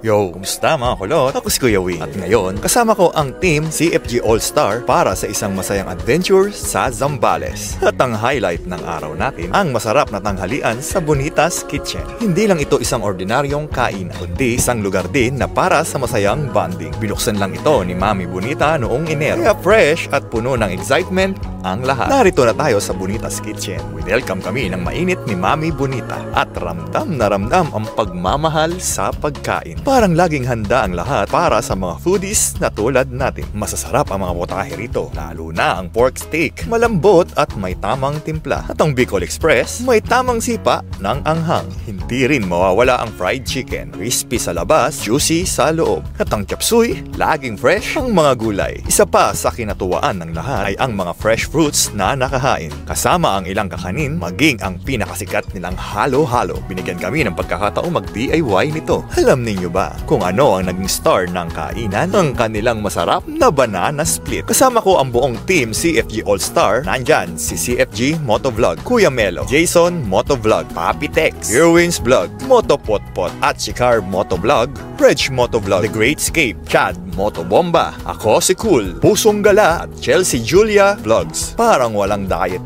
Yo, kumusta mga kulot? Ako si Kuya Wing. At ngayon, kasama ko ang team CFG All-Star para sa isang masayang adventure sa Zambales. At ang highlight ng araw natin, ang masarap na tanghalian sa Bonitas Kitchen. Hindi lang ito isang ordinaryong kainan, kundi isang lugar din na para sa masayang bonding. Binuksan lang ito ni Mami Bonita noong Enero. Kaya fresh at puno ng excitement ang lahat. Narito na tayo sa Bonitas Kitchen. Welcome kami ng mainit ni Mami Bonita. At ramdam na ramdam ang pagmamahal sa pagkain. Parang laging handa ang lahat para sa mga foodies na tulad natin. Masasarap ang mga potahe rito, lalo na ang pork steak. Malambot at may tamang timpla. At ang Bicol Express, may tamang sipa ng anghang. Hindi rin mawawala ang fried chicken. Crispy sa labas, juicy sa loob. At ang chop suey, laging fresh ang mga gulay. Isa pa sa kinatuwaan ng lahat ay ang mga fresh fruits na nakahain. Kasama ang ilang kakanin, maging ang pinakasikat nilang halo-halo. Binigyan kami ng pagkakataong mag-DIY nito. Alam ninyo ba kung ano ang naging star ng kainan? Ang kanilang masarap na banana split. Kasama ko ang buong team CFG All-Star. Nandyan si CFG Motovlog, Kuya Melo, Jason Motovlog, Papi Tex, Irwin's Vlog, Motopotpot at si Carb Motovlog, Reg Motovlog, The Great Escape, Chad Motobomba, ako si Cool, Pusong Gala at Chelsea Julia Vlogs. Parang walang diet,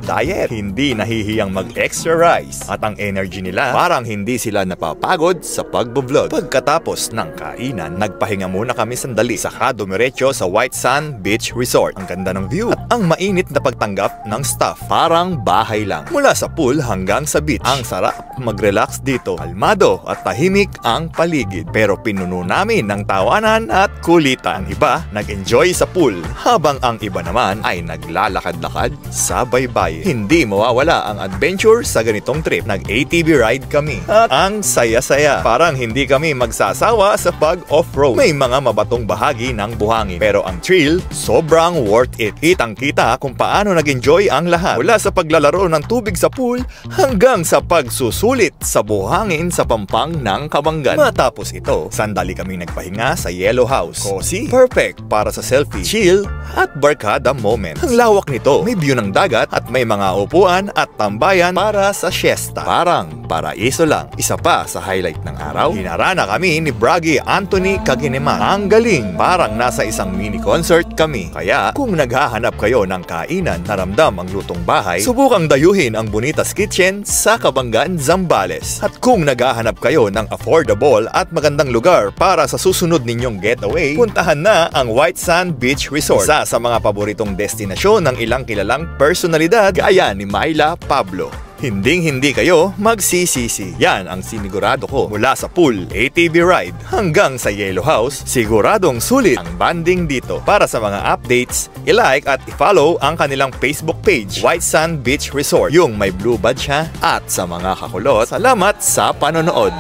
hindi nahihiyang mag-extra rice. At ang energy nila, parang hindi sila napapagod sa pagbo-vlog. Pagkatapos ng kainan, nagpahinga muna kami sandali, saka dumiretso sa White Sand Beach Resort. Ang ganda ng view at ang mainit na pagtanggap ng staff. Parang bahay lang. Mula sa pool hanggang sa beach. Ang sarap mag-relax dito. Kalmado at tahimik ang paligid. Pero pinuno namin ng tawanan at kulitan. Ang iba nag-enjoy sa pool, habang ang iba naman ay naglalakad-lakad sa baybay. Hindi mawawala ang adventure sa ganitong trip. Nag-ATV ride kami at ang saya-saya. Parang hindi kami magsasawa sa pag-off-road. May mga mabatong bahagi ng buhangin, pero ang thrill, sobrang worth it. Kitang-kita kung paano nag-enjoy ang lahat. Mula sa paglalaro ng tubig sa pool hanggang sa pagsusulit sa buhangin sa pampang ng Kabanggan. Matapos ito, sandali kaming nagpahinga sa Yellow House. Cozy, perfect para sa selfie, chill at barkada moment. Ang lawak nito, may view ng dagat at may mga upuan at tambayan para sa siesta. Parang paraiso lang. Isa pa sa highlight ng araw, hinarana kami ni Bragi Anthony Kagineman. Ang galing, parang nasa isang mini concert kami. Kaya kung naghahanap kayo ng kainan na ramdam ang lutong bahay, subukang dayuhin ang Bonitas Kitchen sa Kabanggan, Zambales. At kung naghahanap kayo ng affordable at magandang lugar para sa susunod ninyong getaway, puntahan na ang White Sand Beach Resort. Isa sa mga paboritong destinasyon ng ilang kilalang personalidad gaya ni Myla Pablo. Hinding-hindi kayo magsisisi. Yan ang sinigurado ko. Mula sa pool, ATV ride, hanggang sa Yellow House, siguradong sulit ang banding dito. Para sa mga updates, i-like at i-follow ang kanilang Facebook page, White Sand Beach Resort, yung may blue badge ha. At sa mga kakulot, salamat sa panonood.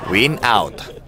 Win out.